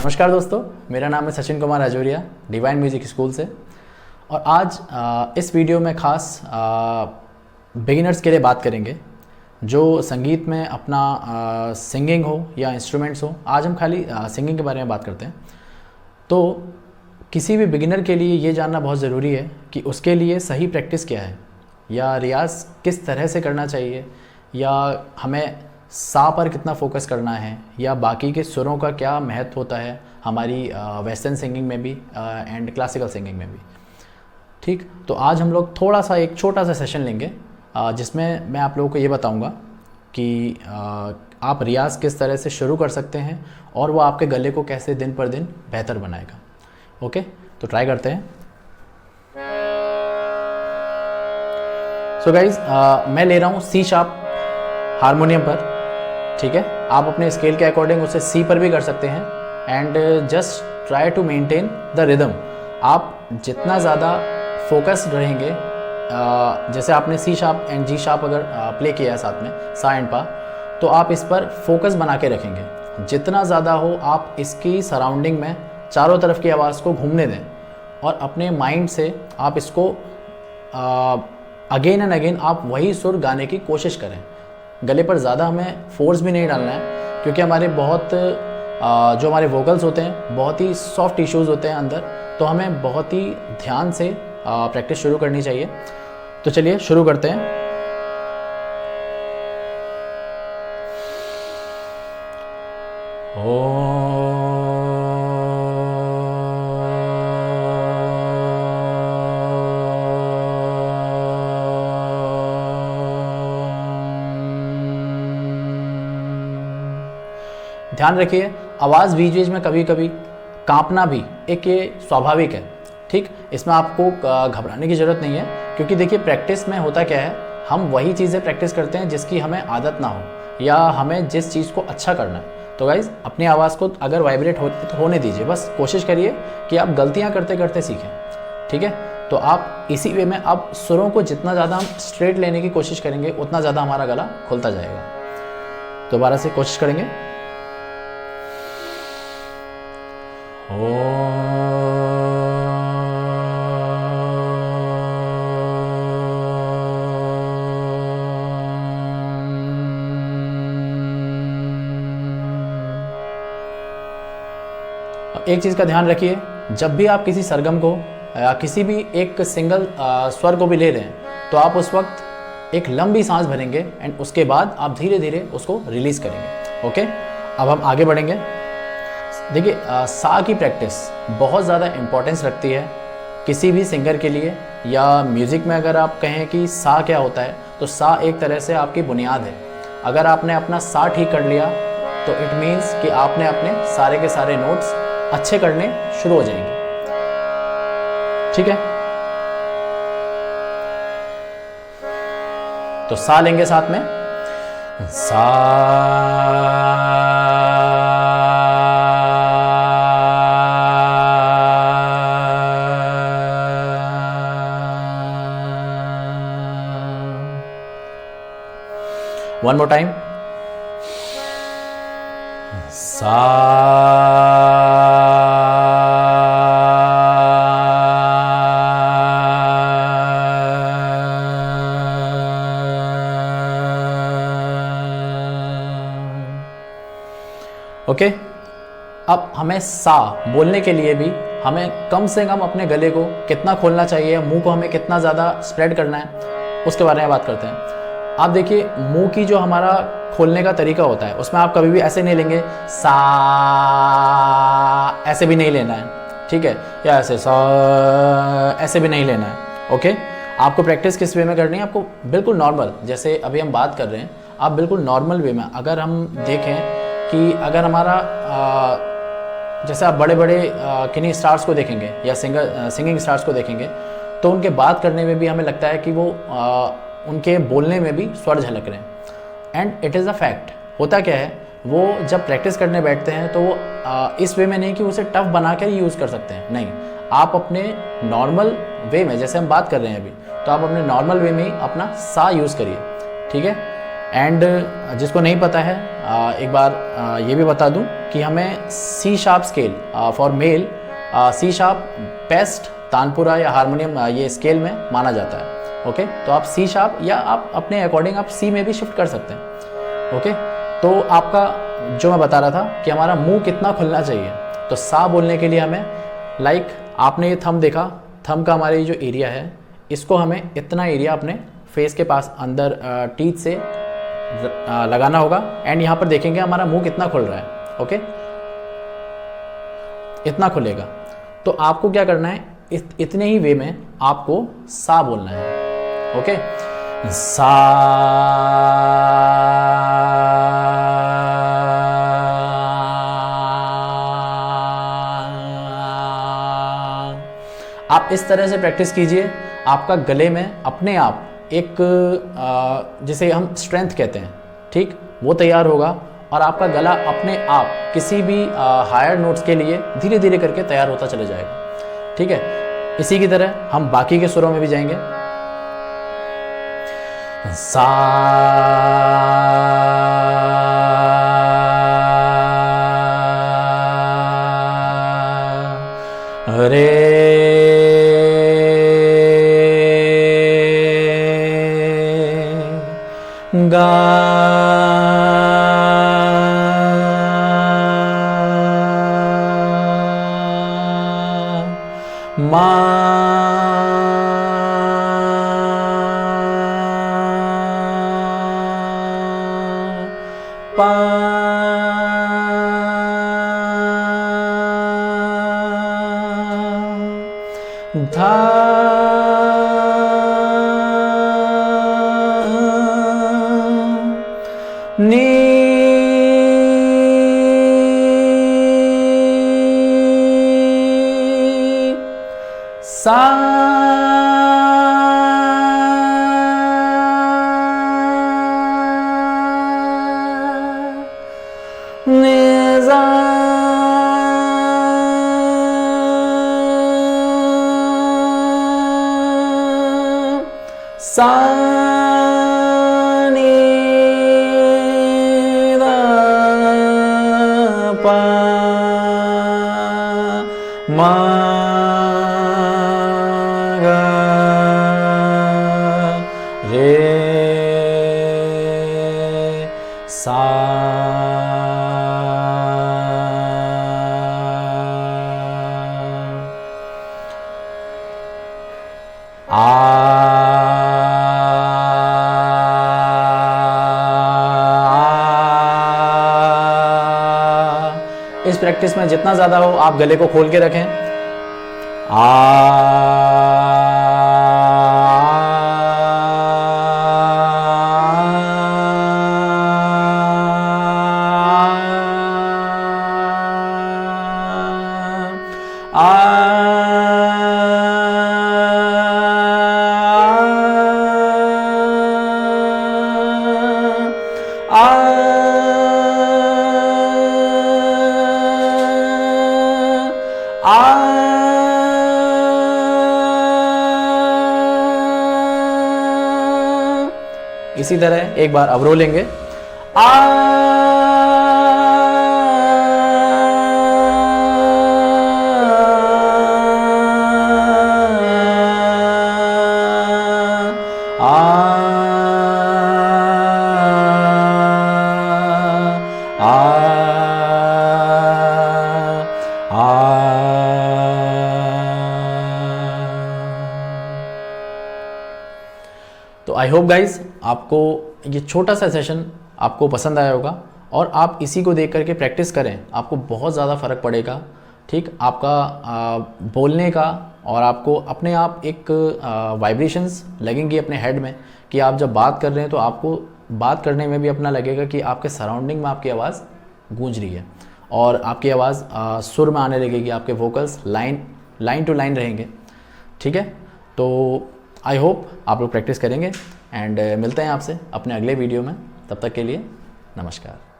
नमस्कार दोस्तों, मेरा नाम है सचिन कुमार अजोरिया डिवाइन म्यूज़िक स्कूल से। और आज इस वीडियो में खास बिगिनर्स के लिए बात करेंगे जो संगीत में अपना सिंगिंग हो या इंस्ट्रूमेंट्स हो। आज हम खाली सिंगिंग के बारे में बात करते हैं। तो किसी भी बिगिनर के लिए ये जानना बहुत ज़रूरी है कि उसके लिए सही प्रैक्टिस क्या है, या रियाज़ किस तरह से करना चाहिए, या हमें सा पर कितना फोकस करना है, या बाकी के सुरों का क्या महत्व होता है हमारी वेस्टर्न सिंगिंग में भी एंड क्लासिकल सिंगिंग में भी। ठीक, तो आज हम लोग थोड़ा सा एक छोटा सा सेशन लेंगे जिसमें मैं आप लोगों को ये बताऊंगा कि आप रियाज़ किस तरह से शुरू कर सकते हैं और वो आपके गले को कैसे दिन पर दिन बेहतर बनाएगा। ओके, तो ट्राई करते हैं। सो गाइज, मैं ले रहा हूँ सी शार्प हारमोनियम पर। ठीक है, आप अपने स्केल के अकॉर्डिंग उसे सी पर भी कर सकते हैं and just try to maintain the rhythm. आप जितना ज़्यादा फोकस्ड रहेंगे, जैसे आपने C sharp and G sharp अगर प्ले किया है साथ में सा एंड पा, तो आप इस पर फोकस बना के रखेंगे। जितना ज़्यादा हो आप इसकी सराउंडिंग में चारों तरफ की आवाज़ को घूमने दें और अपने माइंड से आप इसको अगेन एंड अगेन आप वही सुर गाने की कोशिश करें। गले पर ज़्यादा हमें फोर्स भी नहीं डालना है, क्योंकि हमारे बहुत जो हमारे वोकल्स होते हैं बहुत ही सॉफ्ट टिश्यूज़ होते हैं अंदर, तो हमें बहुत ही ध्यान से प्रैक्टिस शुरू करनी चाहिए। तो चलिए शुरू करते हैं। ध्यान रखिए, आवाज़ बीच बीच में कभी कभी कांपना भी एक ये स्वाभाविक है। ठीक, इसमें आपको घबराने की ज़रूरत नहीं है, क्योंकि देखिए प्रैक्टिस में होता क्या है, हम वही चीज़ें प्रैक्टिस करते हैं जिसकी हमें आदत ना हो या हमें जिस चीज़ को अच्छा करना है। तो गाइज़, अपनी आवाज़ को अगर वाइब्रेट होने दीजिए, बस कोशिश करिए कि आप गलतियाँ करते करते सीखें। ठीक है, तो आप इसी वे में अब सुरों को जितना ज़्यादा हम स्ट्रेट लेने की कोशिश करेंगे उतना ज़्यादा हमारा गला खुलता जाएगा। दोबारा से कोशिश करेंगे। एक चीज़ का ध्यान रखिए, जब भी आप किसी सरगम को या किसी भी एक सिंगल स्वर को भी ले रहे हैं, तो आप उस वक्त एक लंबी सांस भरेंगे एंड उसके बाद आप धीरे धीरे उसको रिलीज करेंगे। ओके, अब हम आगे बढ़ेंगे। देखिए, सा की प्रैक्टिस बहुत ज़्यादा इम्पोर्टेंस रखती है किसी भी सिंगर के लिए, या म्यूज़िक में अगर आप कहें कि सा क्या होता है, तो सा एक तरह से आपकी बुनियाद है। अगर आपने अपना सा ठीक कर लिया तो इट मीन्स कि आपने अपने सारे के सारे नोट्स अच्छे करने शुरू हो जाएंगे। ठीक है, तो सा लेंगे साथ में, सा वन मोर टाइम, सा ओके। अब हमें सा बोलने के लिए भी हमें कम से कम अपने गले को कितना खोलना चाहिए, मुंह को हमें कितना ज़्यादा स्प्रेड करना है, उसके बारे में बात करते हैं। आप देखिए, मुंह की जो हमारा खोलने का तरीका होता है उसमें आप कभी भी ऐसे नहीं लेंगे सा, ऐसे भी नहीं लेना है। ठीक है, या ऐसे सा, ऐसे भी नहीं लेना है। ओके, आपको प्रैक्टिस किस वे में करनी है, आपको बिल्कुल नॉर्मल, जैसे अभी हम बात कर रहे हैं, आप बिल्कुल नॉर्मल वे में अगर हम देखें कि अगर हमारा जैसे आप बड़े बड़े किन्हीं स्टार्स को देखेंगे या सिंगिंग स्टार्स को देखेंगे, तो उनके बात करने में भी हमें लगता है कि वो उनके बोलने में भी स्वर झलक रहे हैं। And it is a fact. होता क्या है, वो जब प्रैक्टिस करने बैठते हैं तो वो इस वे में नहीं कि उसे टफ बना कर यूज़ कर सकते हैं, नहीं, आप अपने नॉर्मल वे में, जैसे हम बात कर रहे हैं अभी, तो आप अपने नॉर्मल वे में ही अपना सा यूज़ करिए। ठीक है, एंड जिसको नहीं पता है एक बार ये भी बता दूं कि हमें C sharp scale for male, C sharp best tanpura या हारमोनियम ये स्केल में माना जाता है। ओके, तो आप सी शार्प या आप अपने अकॉर्डिंग आप सी में भी शिफ्ट कर सकते हैं। ओके, तो आपका जो मैं बता रहा था कि हमारा मुंह कितना खुलना चाहिए, तो सा बोलने के लिए हमें आपने ये थंब देखा, थंब का हमारे जो एरिया है इसको हमें इतना एरिया अपने फेस के पास अंदर टीथ से लगाना होगा एंड यहाँ पर देखेंगे हमारा मुंह कितना खुल रहा है। ओके, इतना खुलेगा। तो आपको क्या करना है, इतने ही वे में आपको सा बोलना है। ओके, सा, आप इस तरह से प्रैक्टिस कीजिए, आपका गले में अपने आप एक जिसे हम स्ट्रेंथ कहते हैं, ठीक, वो तैयार होगा और आपका गला अपने आप किसी भी हायर नोट्स के लिए धीरे धीरे करके तैयार होता चले जाएगा। ठीक है, इसी की तरह हम बाकी के सुरों में भी जाएंगे। सा, रे, गा, मा, पा, धा, नी, सा, नी, सा, सा, नी, दा, पा, मा, गा, रे, सा। इस प्रैक्टिस में जितना ज़्यादा हो आप गले को खोल के रखें। इसी तरह एक बार अवरोह लेंगे। तो आई होप गाइज आपको ये छोटा सा सेशन आपको पसंद आया होगा और आप इसी को देख करके प्रैक्टिस करें, आपको बहुत ज़्यादा फ़र्क पड़ेगा। ठीक, आपका बोलने का और आपको अपने आप एक वाइब्रेशंस लगेंगी अपने हेड में कि आप जब बात कर रहे हैं तो आपको बात करने में भी अपना लगेगा कि आपके सराउंडिंग में आपकी आवाज़ गूंज रही है और आपकी आवाज़ सुर में आने लगेगी, आपके वोकल्स लाइन टू लाइन रहेंगे। ठीक है, तो आई होप आप लोग प्रैक्टिस करेंगे एंड मिलते हैं आपसे अपने अगले वीडियो में। तब तक के लिए नमस्कार।